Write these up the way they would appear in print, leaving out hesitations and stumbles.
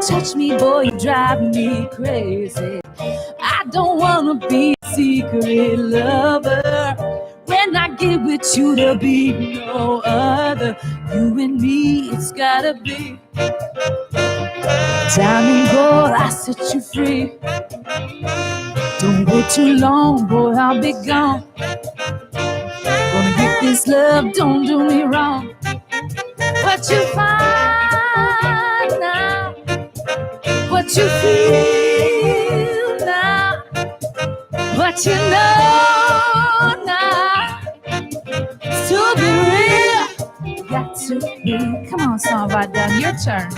touch me, boy, you drive me crazy. I don't wanna be a secret lover. When I get with you, there'll be no other. You and me, it's gotta be. Diamond boy, I set you free. Don't wait too long, boy, I'll be gone. Gonna get this love, don't do me wrong. What you find now, what you feel now, what you know now, to be real, got to be. Come on, songwriter, your turn.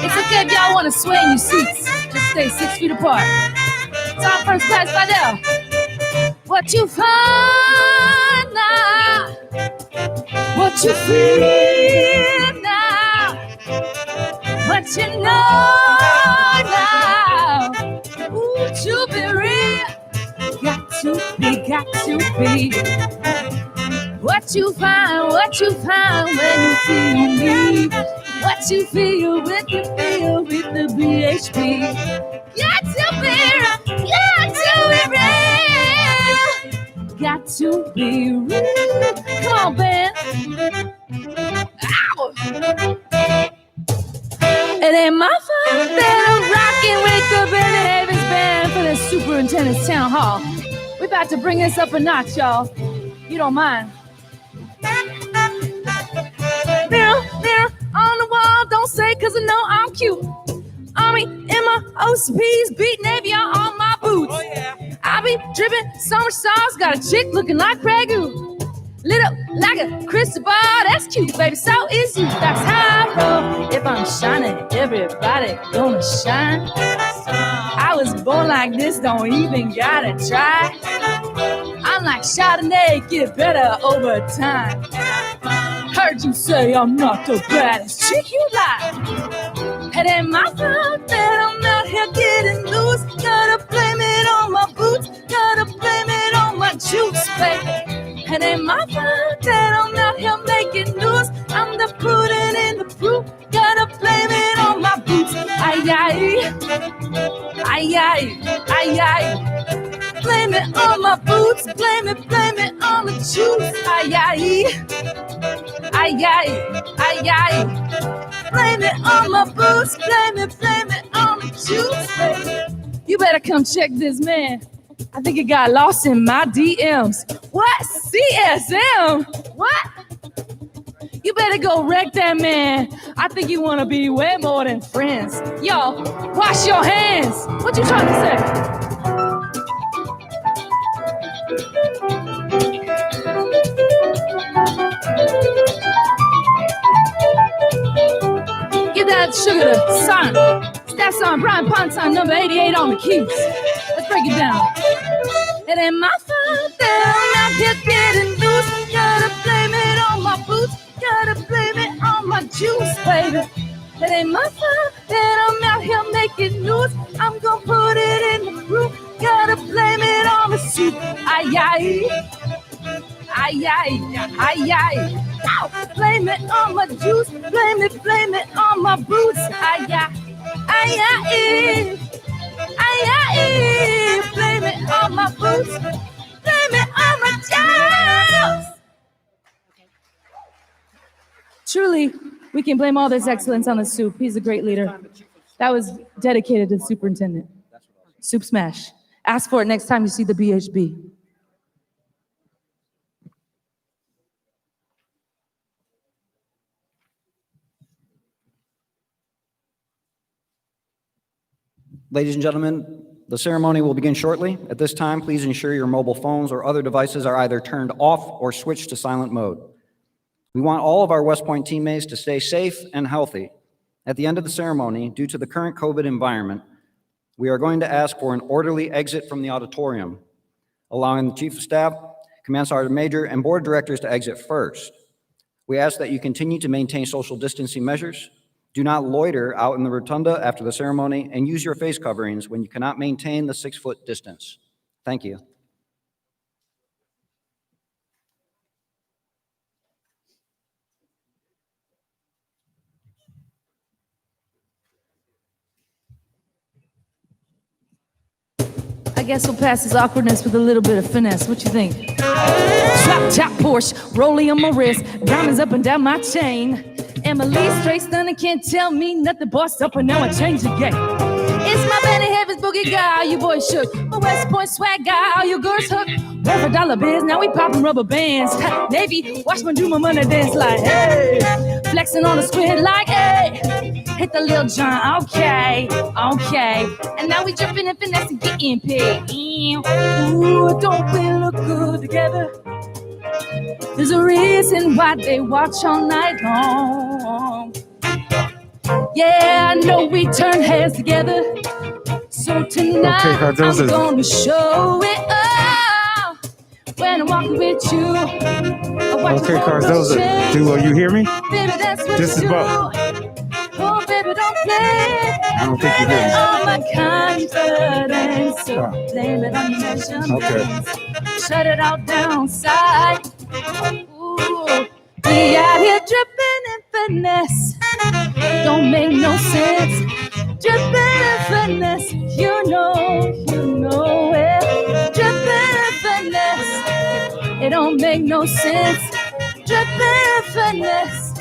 It's okay if y'all want to sway in your seats. Just stay 6 feet apart. It's our first class by now. What you find now, what you feel now, what you know now. Ooh, to be real, got to be. What you find when you feel me. What you feel with the BHP. Got to be real, got to be real. Come on, band. Ow! It ain't my fault that I'm rocking with the Benny Davis band for the superintendent's town hall. We're about to bring this up a notch, y'all. You don't mind. Mirror, mirror on the wall, don't say 'cause I know I'm cute. Army in my OCPs, beat Navy on all my boots. Oh, yeah. I be dripping summer sauce, got a chick looking like Pregu. Lit up like a crystal ball, that's cute, baby, so is you. That's how I roll. If I'm shining, everybody gonna shine. I was born like this, don't even gotta try. I'm like Chardonnay, get better over time. Heard you say I'm not the baddest chick you like. It ain't my fault that I'm out here getting loose. Gotta blame it on my boots, gotta blame it on my juice, baby. It ain't my fault that I'm out here making news. I'm the pudding in the proof, gotta blame it on my boots. Ay, ay, ay, ay, ay, ay. Blame it on my boots, blame it on the juice. Ay, ay, ay, ay, ay, ay. Blame it on my boots, blame it on the juice, baby. You better come check this man. I think it got lost in my DMs. What? CSM? What? You better go wreck that man. I think you want to be way more than friends. Yo, wash your hands. What you trying to say? Give that sugar to Son. That's on Brian Ponton, number 88 on the keys. Let's break it down. It ain't my fault that I'm out here getting loose. Gotta blame it on my boots, gotta blame it on my juice, baby. It ain't my fault that I'm out here making news. I'm gonna put it in the group, gotta blame it on the soup. Ay, ay, ay, ay, ay, ay. Ow. Blame it on my juice, blame it on my boots. Ay, ay, ay, ay. Ay, ay, blame it on my boots, blame it on my juice. Truly, we can blame all this excellence on the soup. He's a great leader. That was dedicated to the superintendent. Soup smash. Ask for it next time you see the BHB. Ladies and gentlemen, the ceremony will begin shortly. At this time, please ensure your mobile phones or other devices are either turned off or switched to silent mode. We want all of our West Point teammates to stay safe and healthy. At the end of the ceremony, due to the current COVID environment, we are going to ask for an orderly exit from the auditorium, allowing the Chief of Staff, Command Sergeant Major, and Board of Directors to exit first. We ask that you continue to maintain social distancing measures. Do not loiter out in the rotunda after the ceremony, and use your face coverings when you cannot maintain the 6-foot distance. Thank you. I guess we'll pass this awkwardness with a little bit of finesse. What you think? Drop top Porsche, rolling on my wrist, diamonds up and down my chain. Emily straight stunning, can't tell me nothing. Bossed up and now I change the game. It's my Benny Heavens boogie guy, you boys shook. My West Point swag guy, all you girls hook. One for dollar biz, now we popping rubber bands. Navy, watch me do my money dance like hey. Flexing on the squid like hey. Hit the Lil John, okay, okay. And now we dripping and finessing, getting paid. Ooh, don't we look good together? There's a reason why they watch all night long. Yeah, I know we turn heads together. So tonight I'm gonna show it all. When I'm walking with you, I watch Okay, Cardoza, you hear me? Baby, that's what This is you Bob. do. Oh, baby, don't play. I don't think you hear me. All my confidence, so blame it on your measurements. Okay. Shut it all down, side. Ooh, we out here dripping in finesse. Don't make no sense. Dripping in finesse, you know it. Dripping in finesse, it don't make no sense. Dripping in finesse.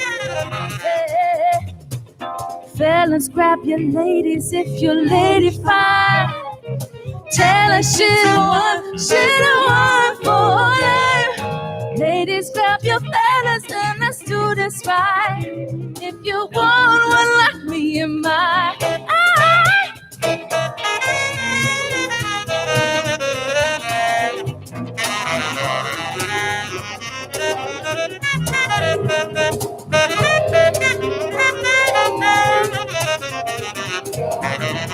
Hey. Fellas, grab your ladies if your lady fine. Tell her she the one for life. Ladies, grab your fellas and let's do this right. If you want one like me in my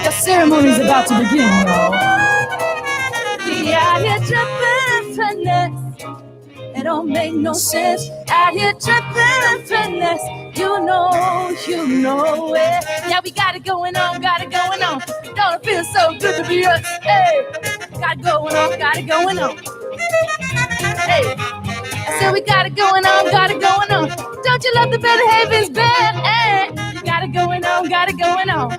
the ceremony's about to begin, y'all. We out here dripping finesse. It don't make no sense. Out here dripping and finesse. You know it. Yeah, we got it going on, got it going on. Don't it feel so good to be us? Hey, got it going on, got it going on. Hey, I said we got it going on, got it going on. Don't you love the Better Havens band? Hey, got it going on, got it going on.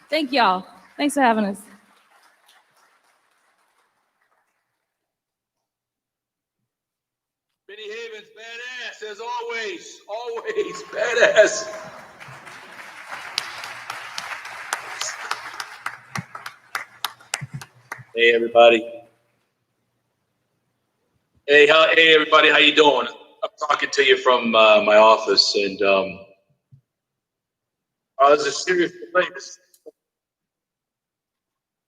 Thank y'all. Thanks for having us. Benny Havens, badass, as always, badass. Hey, everybody. Hey, everybody, how you doing? I'm talking to you from my office, and this is a serious complaint.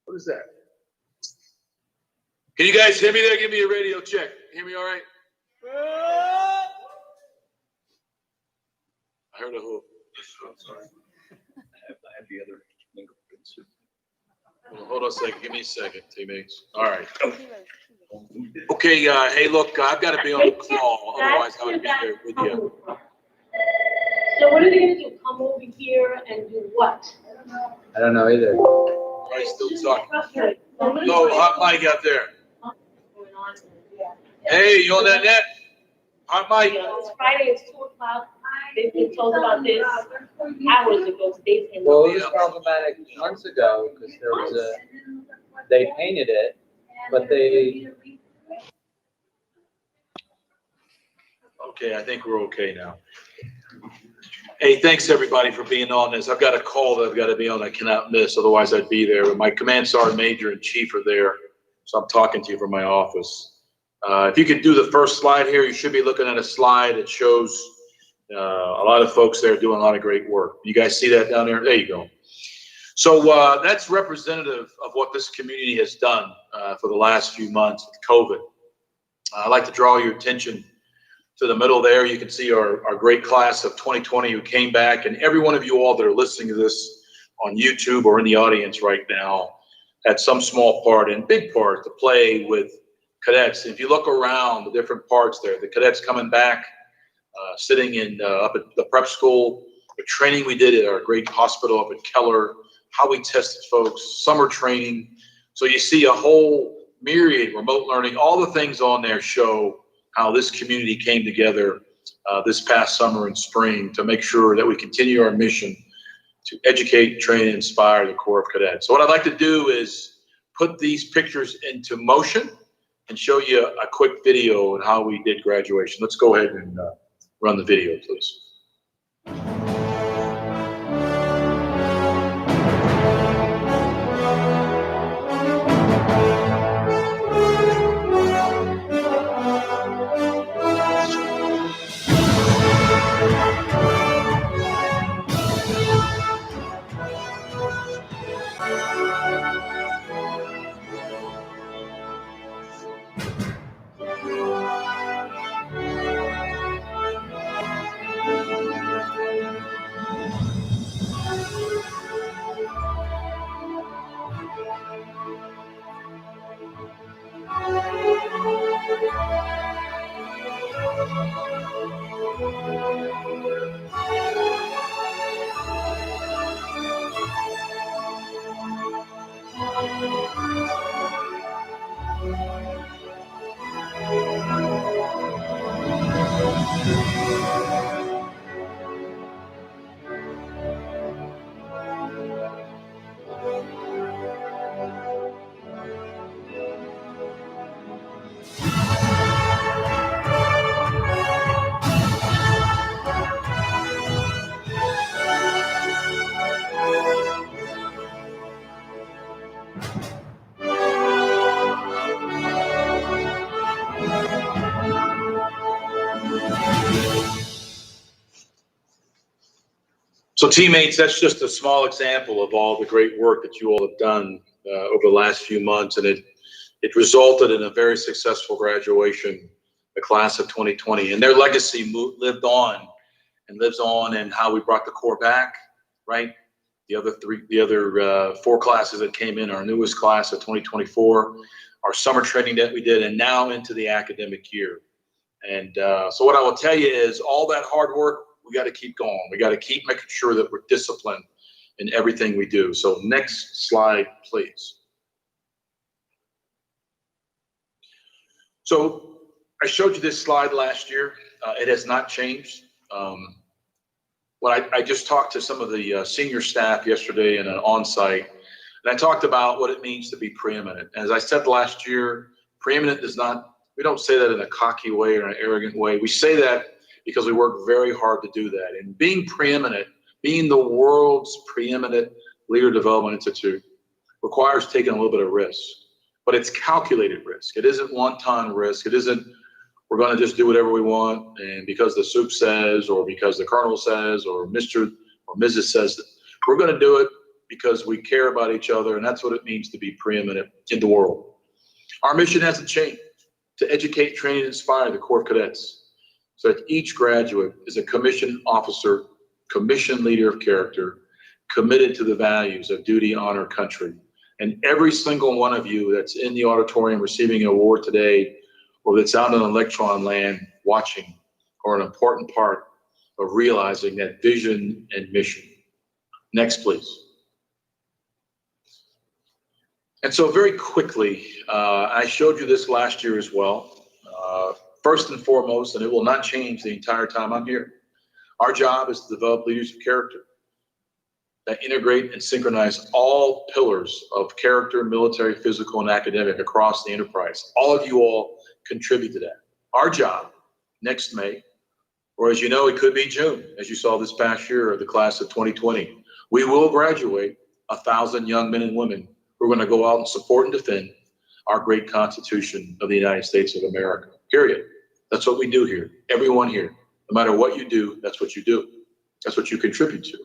What is that? Can you guys hear me there? Give me a radio check. Hear me all right? I heard a hoop. I'm sorry. I have the other fingerprints. Hold on a second. Give me a second, teammates. All right. Okay, hey, look, I've got to be on the call. Otherwise, I would be there with you. So what are they going to do? Come over here and do what? I don't know either. I still talking. No, hot mic out there. Hey, you on that net? Hot mic. It's Friday, it's 2:00. They've been told about this hours ago. Well, it was problematic months ago because there was they painted it, but they. Okay, I think we're okay now. Hey, thanks everybody for being on this. I've got a call that I've got to be on. I cannot miss, otherwise I'd be there. But my command sergeant major and chief are there, so I'm talking to you from my office. If you could do the first slide here, you should be looking at a slide that shows a lot of folks there doing a lot of great work. You guys see that down there? There you go. So that's representative of what this community has done for the last few months with COVID. I'd like to draw your attention to the middle there. You can see our great class of 2020 who came back, and every one of you all that are listening to this on YouTube or in the audience right now had some small part and big part to play with cadets. If you look around the different parts there, the cadets coming back, sitting in up at the prep school, the training we did at our great hospital up at Keller, how we tested folks, summer training. So you see a whole myriad, remote learning, all the things on there show how this community came together this past summer and spring to make sure that we continue our mission to educate, train, and inspire the Corps of Cadets. So what I'd like to do is put these pictures into motion and show you a quick video on how we did graduation. Let's go ahead and run the video, please. So teammates, that's just a small example of all the great work that you all have done over the last few months, and it resulted in a very successful graduation, the class of 2020, and their legacy lived on and lives on in how we brought the Corps back, right? The other 4 classes that came in, our newest class of 2024, our summer training that we did, and now into the academic year. And so what I will tell you is all that hard work, we got to keep going. We got to keep making sure that we're disciplined in everything we do. So next slide, please. So I showed you this slide last year. It has not changed. When I just talked to some of the senior staff yesterday in an on-site, and I talked about what it means to be preeminent. As I said last year, preeminent is not, we don't say that in a cocky way or an arrogant way. We say that because we work very hard to do that. And being preeminent, being the world's preeminent leader development institute, requires taking a little bit of risk, but it's calculated risk. It isn't one-time risk. It isn't, we're going to just do whatever we want, and because the soup says, or because the colonel says, or Mr. or Mrs. says, that we're going to do it because we care about each other, and that's what it means to be preeminent in the world. Our mission hasn't changed: to educate, train, and inspire the Corps of Cadets, so that each graduate is a commissioned officer, commissioned leader of character, committed to the values of duty, honor, country. And every single one of you that's in the auditorium receiving an award today, or that's out in electron land watching, are an important part of realizing that vision and mission. Next, please. And so very quickly, I showed you this last year as well. First and foremost, and it will not change the entire time I'm here, our job is to develop leaders of character that integrate and synchronize all pillars of character, military, physical, and academic across the enterprise. All of you all contribute to that. Our job next May, or as you know, it could be June, as you saw this past year, the class of 2020, we will graduate 1,000 young men and women who are going to go out and support and defend our great Constitution of the United States of America, period. That's what we do here. Everyone here, no matter what you do, that's what you do. That's what you contribute to.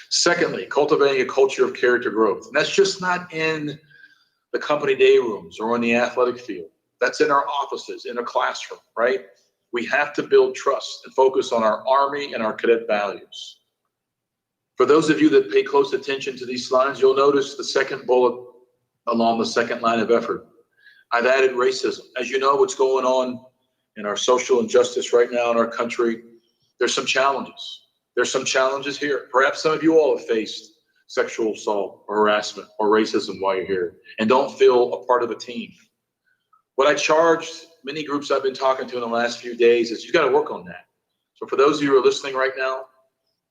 Secondly, cultivating a culture of character growth. And that's just not in the company day rooms or on the athletic field. That's in our offices, in a classroom, right? We have to build trust and focus on our Army and our cadet values. For those of you that pay close attention to these slides, you'll notice the second bullet along the second line of effort. I've added racism. As you know, what's going on in our social injustice right now in our country, there's some challenges. There's some challenges here. Perhaps some of you all have faced sexual assault or harassment or racism while you're here and don't feel a part of the team. What I charged many groups I've been talking to in the last few days is you got to work on that. So for those of you who are listening right now,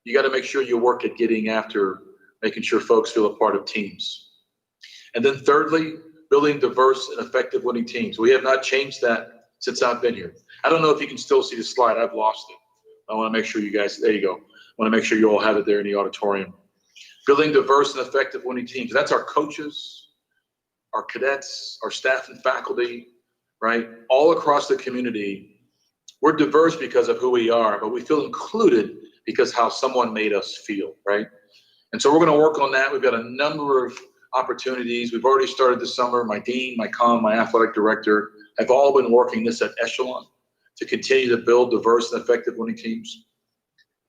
you got to make sure you work at getting after making sure folks feel a part of teams. And then thirdly, building diverse and effective winning teams. We have not changed that since I've been here. I don't know if you can still see the slide. I've lost it. I want to make sure you guys, there you go. I want to make sure you all have it there in the auditorium. Building diverse and effective winning teams. That's our coaches, our cadets, our staff and faculty, right? All across the community. We're diverse because of who we are, but we feel included because how someone made us feel, right? And so we're going to work on that. We've got a number of opportunities. We've already started this summer. My dean, my comm, my athletic director have all been working this at echelon to continue to build diverse and effective winning teams.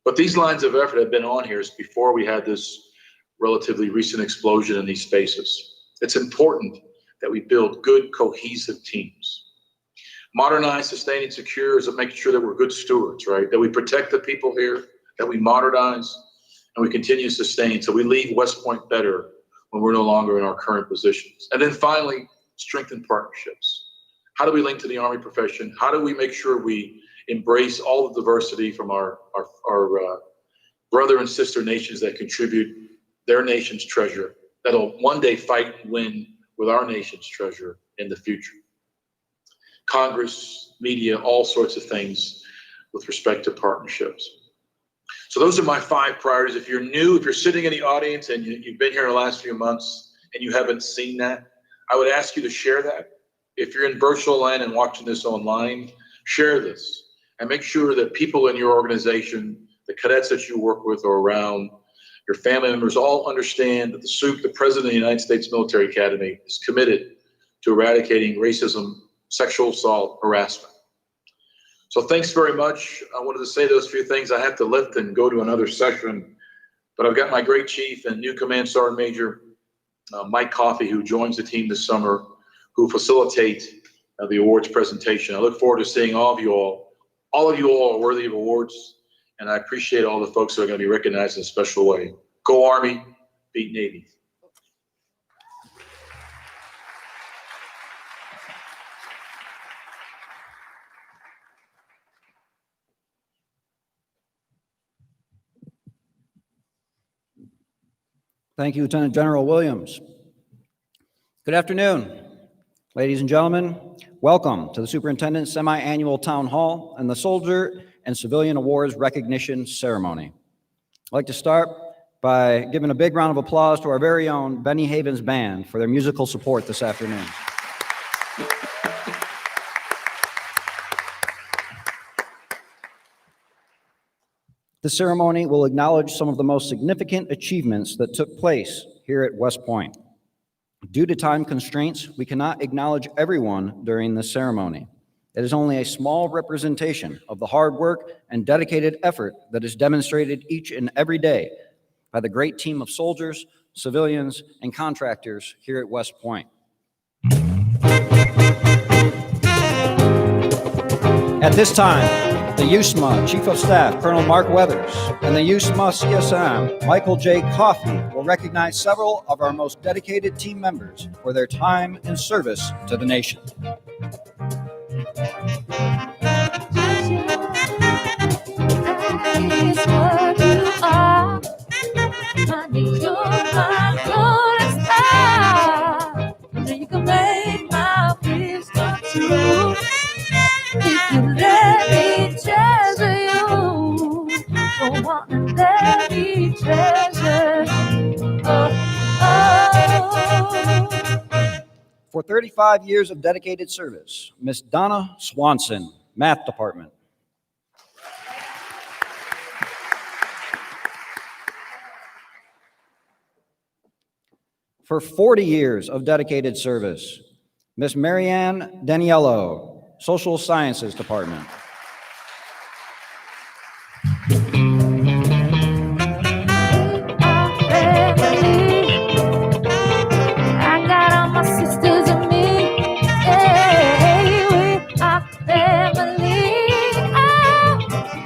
But these lines of effort have been on here since before we had this relatively recent explosion in these spaces. It's important that we build good, cohesive teams. Modernize, sustain, and secure is making sure that we're good stewards, right? That we protect the people here, that we modernize, and we continue to sustain. So we leave West Point better when we're no longer in our current positions. And then finally, strengthen partnerships. How do we link to the Army profession? How do we make sure we embrace all the diversity from our brother and sister nations that contribute their nation's treasure, that'll one day fight and win with our nation's treasure in the future? Congress, media, all sorts of things with respect to partnerships. So those are my 5 priorities. If you're new, if you're sitting in the audience and you've been here in the last few months and you haven't seen that, I would ask you to share that. If you're in virtual land and watching this online, share this and make sure that people in your organization, the cadets that you work with or around, your family members all understand that the President of the United States Military Academy is committed to eradicating racism, sexual assault, harassment. So thanks very much. I wanted to say those few things. I have to lift and go to another session, but I've got my great chief and new Command Sergeant Major Mike Coffey, who joins the team this summer, who facilitate the awards presentation. I look forward to seeing all of you all. All of you all are worthy of awards, and I appreciate all the folks that are going to be recognized in a special way. Go Army, beat Navy. Thank you, Lieutenant General Williams. Good afternoon, ladies and gentlemen. Welcome to the Superintendent's Semi-Annual Town Hall and the Soldier and Civilian Awards Recognition Ceremony. I'd like to start by giving a big round of applause to our very own Benny Havens Band for their musical support this afternoon. The ceremony will acknowledge some of the most significant achievements that took place here at West Point. Due to time constraints, we cannot acknowledge everyone during this ceremony. It is only a small representation of the hard work and dedicated effort that is demonstrated each and every day by the great team of soldiers, civilians, and contractors here at West Point. At this time, the USMA Chief of Staff, Colonel Mark Weathers, and the USMA CSM, Michael J. Coffey, will recognize several of our most dedicated team members for their time and service to the nation. You can make my dreams come true. If you let me treasure you, don't want to let me treasure you. For 35 years of dedicated service, Miss Donna Swanson, Math Department. For 40 years of dedicated service, Miss Marianne Daniello, Social Sciences Department. I got all my sisters and me. Hey, we are family. Oh,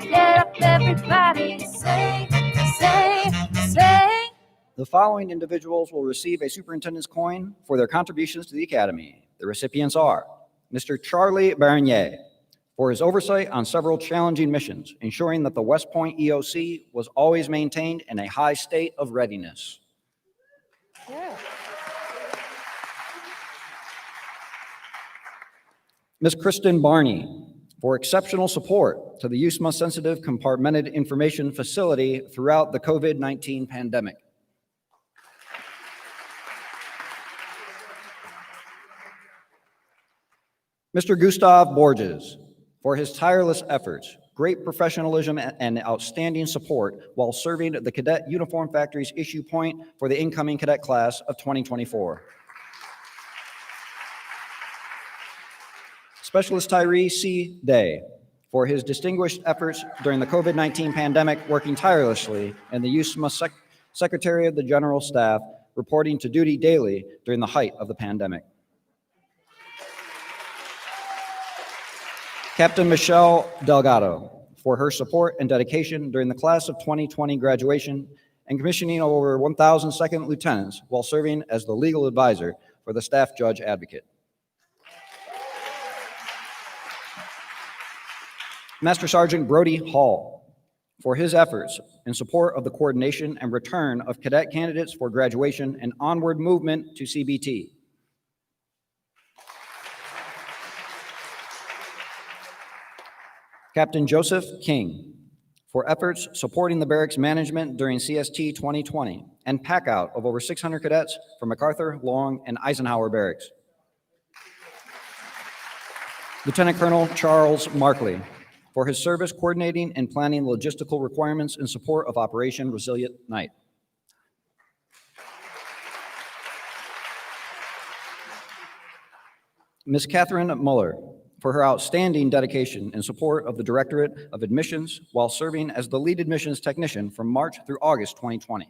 get up, everybody, sing, sing, sing. The following individuals will receive a superintendent's coin for their contributions to the Academy. The recipients are Mr. Charlie Bernier, for his oversight on several challenging missions, ensuring that the West Point EOC was always maintained in a high state of readiness. Ms. Kristen Barney, for exceptional support to the USMA Sensitive Compartmented Information Facility throughout the COVID-19 pandemic. Mr. Gustav Borges, for his tireless efforts, great professionalism, and outstanding support while serving the Cadet Uniform Factory's issue point for the incoming cadet class of 2024. Specialist Tyree C. Day, for his distinguished efforts during the COVID-19 pandemic, working tirelessly in the USMA Secretary of the General Staff, reporting to duty daily during the height of the pandemic. Captain Michelle Delgado, for her support and dedication during the class of 2020 graduation and commissioning of over 1,000 second lieutenants while serving as the legal advisor for the Staff Judge Advocate. Master Sergeant Brody Hall, for his efforts in support of the coordination and return of cadet candidates for graduation and onward movement to CBT. Captain Joseph King, for efforts supporting the barracks management during CST 2020 and pack out of over 600 cadets from MacArthur, Long, and Eisenhower barracks. Lieutenant Colonel Charles Markley, for his service coordinating and planning logistical requirements in support of Operation Resilient Night. Ms. Catherine Muller, for her outstanding dedication in support of the Directorate of Admissions while serving as the lead admissions technician from March through August 2020.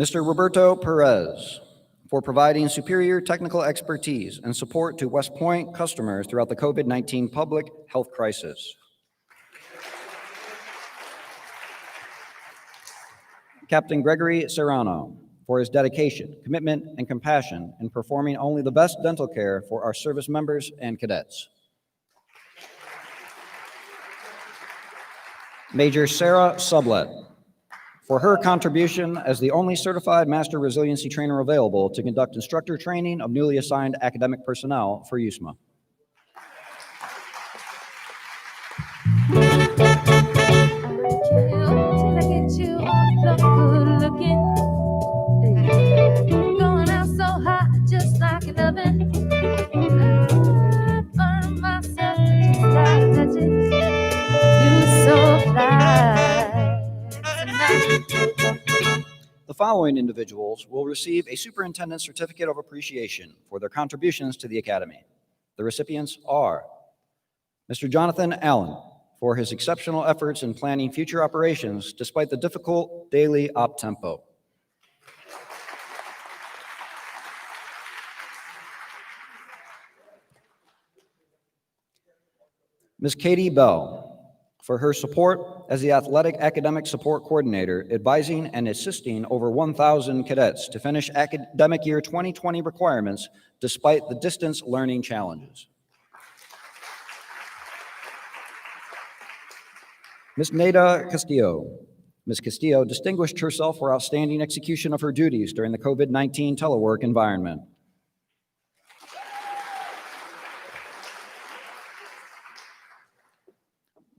Mr. Roberto Perez, for providing superior technical expertise and support to West Point customers throughout the COVID-19 public health crisis. Captain Gregory Serrano, for his dedication, commitment, and compassion in performing only the best dental care for our service members and cadets. Major Sarah Sublet, for her contribution as the only certified master resiliency trainer available to conduct instructor training of newly assigned academic personnel for USMA. Going out so hot, just like an oven. Burn myself just like touching. You so fly tonight. The following individuals will receive a Superintendent Certificate of Appreciation for their contributions to the Academy. The recipients are Mr. Jonathan Allen, for his exceptional efforts in planning future operations despite the difficult daily op tempo. Ms. Katie Bell, for her support as the Athletic Academic Support Coordinator, advising and assisting over 1,000 cadets to finish academic year 2020 requirements despite the distance learning challenges. Ms. Neda Castillo. Ms. Castillo distinguished herself for outstanding execution of her duties during the COVID-19 telework environment.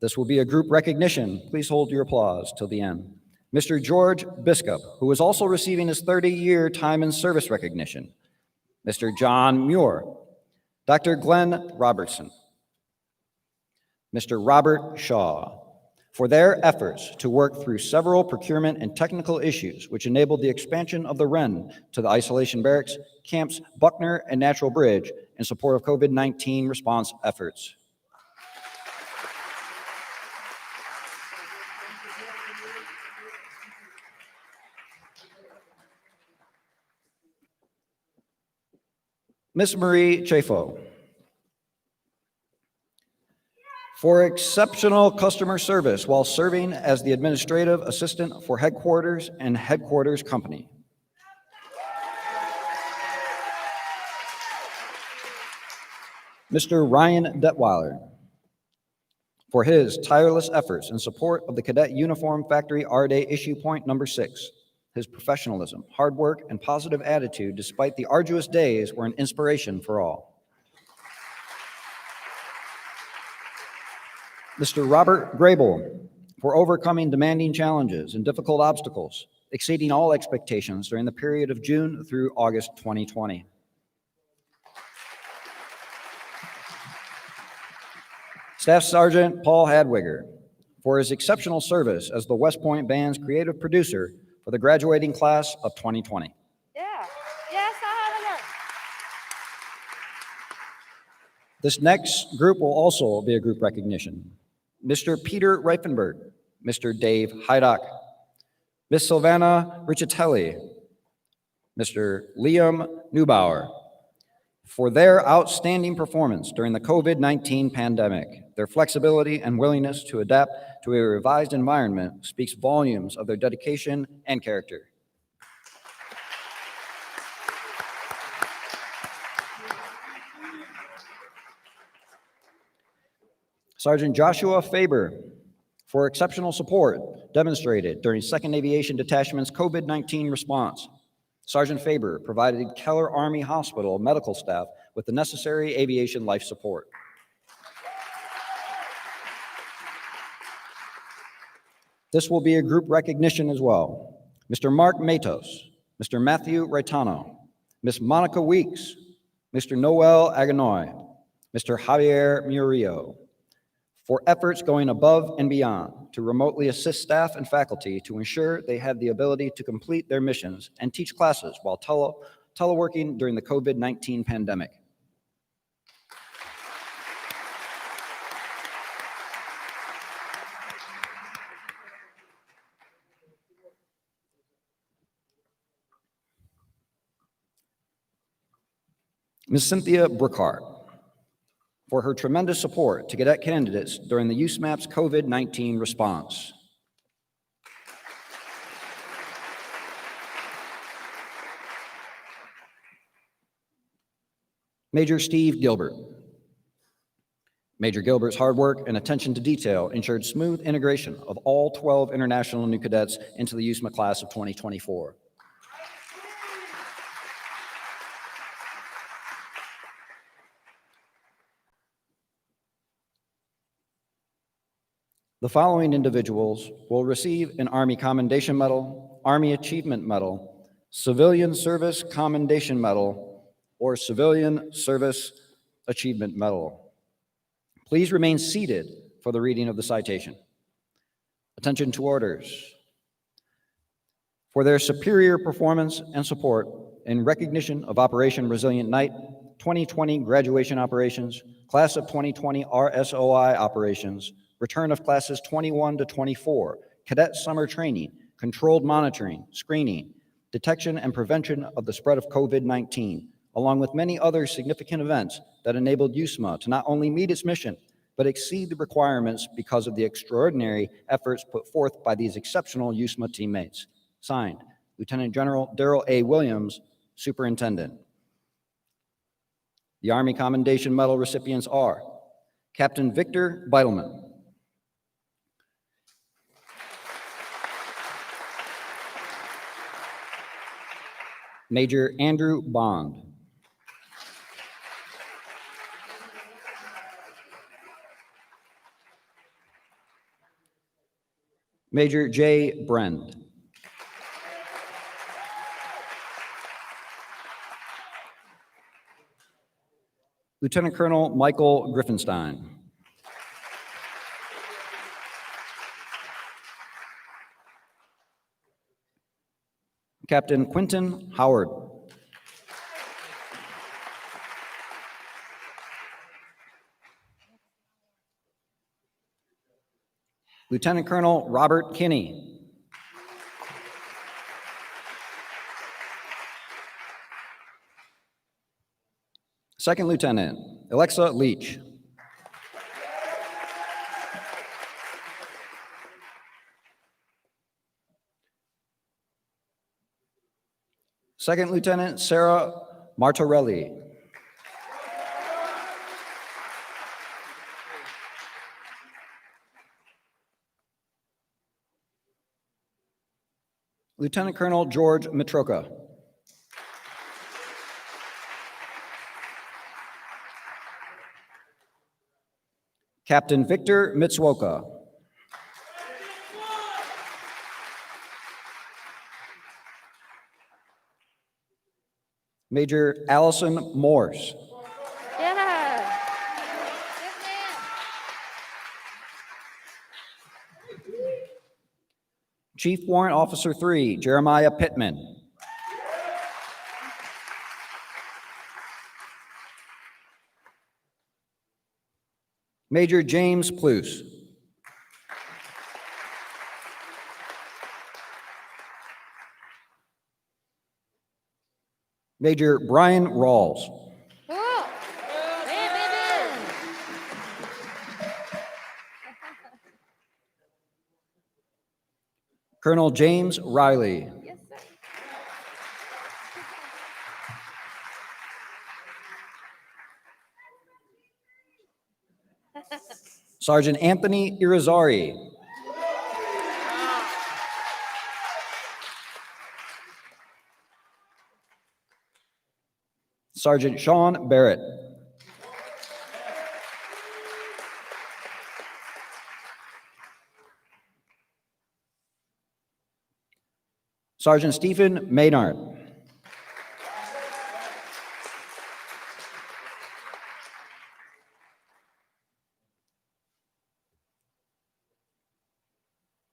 This will be a group recognition. Please hold your applause till the end. Mr. George Biscup, who is also receiving his 30-year time in service recognition. Mr. John Muir. Dr. Glenn Robertson. Mr. Robert Shaw, for their efforts to work through several procurement and technical issues which enabled the expansion of the Wren to the isolation barracks, camps Buckner and Natural Bridge in support of COVID-19 response efforts. Ms. Marie Chafo, for exceptional customer service while serving as the administrative assistant for headquarters and headquarters company. Mr. Ryan Detweiler, for his tireless efforts in support of the Cadet Uniform Factory R-Day issue point number 6. His professionalism, hard work, and positive attitude despite the arduous days were an inspiration for all. Mr. Robert Grable, for overcoming demanding challenges and difficult obstacles, exceeding all expectations during the period of June through August 2020. Staff Sergeant Paul Hadwiger, for his exceptional service as the West Point Band's creative producer for the graduating class of 2020. Yeah. Yes, I have it. This next group will also be a group recognition. Mr. Peter Reifenberg, Mr. Dave Heidock, Miss Silvana Riccitelli, Mr. Liam Neubauer, for their outstanding performance during the COVID-19 pandemic. Their flexibility and willingness to adapt to a revised environment speaks volumes of their dedication and character. Sergeant Joshua Faber, for exceptional support demonstrated during 2nd Aviation Detachment's COVID-19 response. Sergeant Faber provided Keller Army Hospital medical staff with the necessary aviation life support. This will be a group recognition as well. Mr. Mark Matos, Mr. Matthew Raitano, Miss Monica Weeks, Mr. Noel Aganoy, Mr. Javier Murillo, for efforts going above and beyond to remotely assist staff and faculty to ensure they had the ability to complete their missions and teach classes while teleworking during the COVID-19 pandemic. Ms. Cynthia Brookhart, for her tremendous support to cadet candidates during the USMAP's COVID-19 response. Major Steve Gilbert. Major Gilbert's hard work and attention to detail ensured smooth integration of all 12 international new cadets into the USMA class of 2024. The following individuals will receive an Army Commendation Medal, Army Achievement Medal, Civilian Service Commendation Medal, or Civilian Service Achievement Medal. Please remain seated for the reading of the citation. Attention to orders. For their superior performance and support in recognition of Operation Resilient Night, 2020 graduation operations, Class of 2020 RSOI operations, return of classes 21 to 24, cadet summer training, controlled monitoring, screening, detection and prevention of the spread of COVID-19, along with many other significant events that enabled USMA to not only meet its mission, but exceed the requirements because of the extraordinary efforts put forth by these exceptional USMA teammates. Signed, Lieutenant General Darryl A. Williams, Superintendent. The Army Commendation Medal recipients are Captain Victor Beitelman, Major Andrew Bond, Major J. Brend, Lieutenant Colonel Michael Griffenstein, Captain Quentin Howard, Lieutenant Colonel Robert Kinney, Second Lieutenant Alexa Leach, Second Lieutenant Sarah Martorelli, Lieutenant Colonel George Mitroka. Captain Victor Mitsuoka. Major Allison Morse. Yeah. Chief Warrant Officer 3, Jeremiah Pittman. Major James Pluce. Major Brian Rawls. Cool. Hey, Colonel James Riley. yes, sir. Sergeant Anthony Irizarry. Sergeant Sean Barrett. Sergeant Stephen Maynard.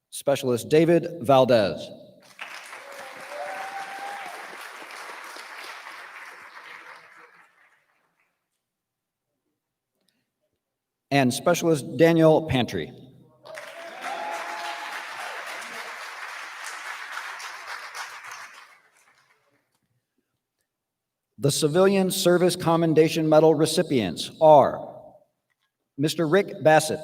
Specialist David Valdez. And Specialist Daniel Pantry. The Civilian Service Commendation Medal recipients are Mr. Rick Bassett,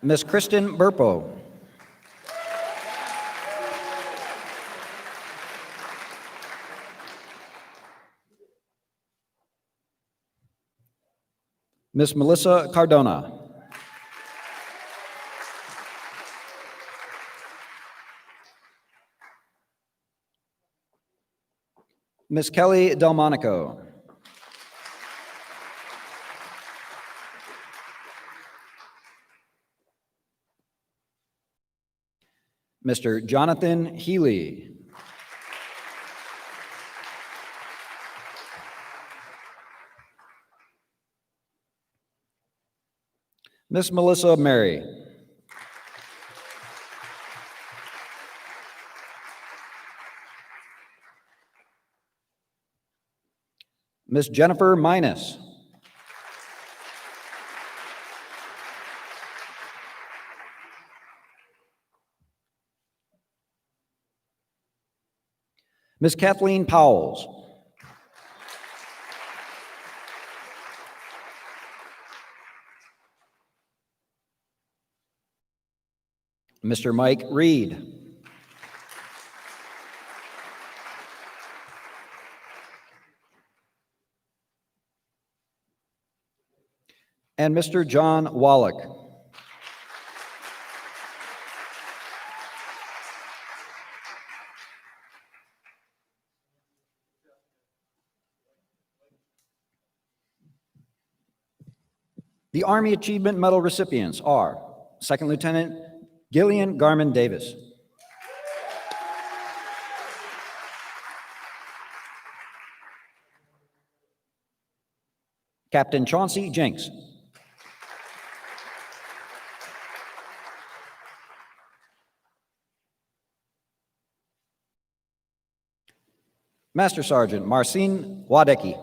Miss Kristen Burpo, Miss Melissa Cardona, Miss Kelly Delmonico, Mr. Jonathan Healy, Miss Melissa Mary, Miss Jennifer Minus, Miss Kathleen Powles, Mr. Mike Reed, and Mr. John Wallach. The Army Achievement Medal recipients are Second Lieutenant Gillian Garman Davis, Captain Chauncey Jenks, Master Sergeant Marcin Wadecki,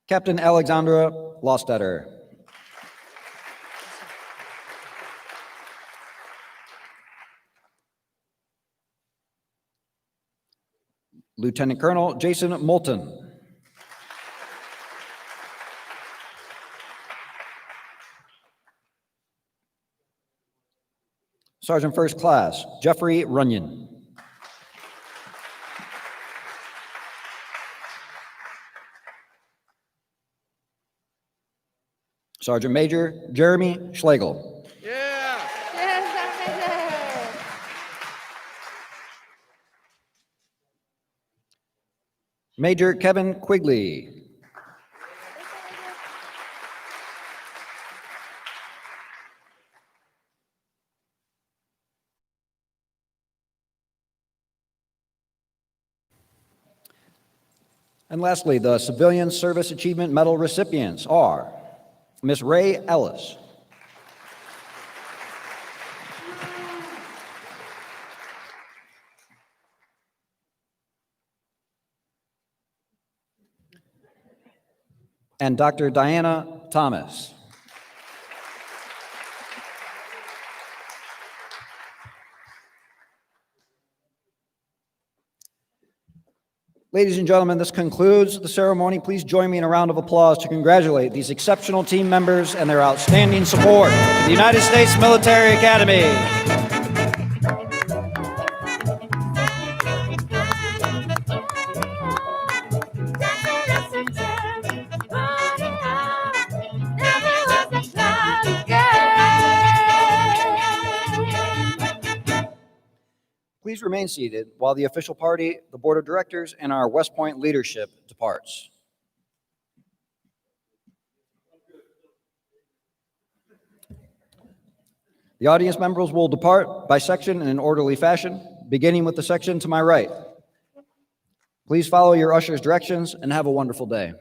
Captain Alexandra Lostetter, Lieutenant Colonel Jason Moulton, Sergeant First Class Jeffrey Runyon. Sergeant Major Jeremy Schlegel. Major Kevin Quigley. And lastly, the Civilian Service Achievement Medal recipients are Miss Ray Ellis, and Dr. Diana Thomas. Ladies and gentlemen, this concludes the ceremony. Please join me in a round of applause to congratulate these exceptional team members and their outstanding support to the United States Military Academy. Please remain seated while the official party, the Board of Directors, and our West Point leadership departs. The audience members will depart by section in an orderly fashion, beginning with the section to my right. Please follow your usher's directions and have a wonderful day.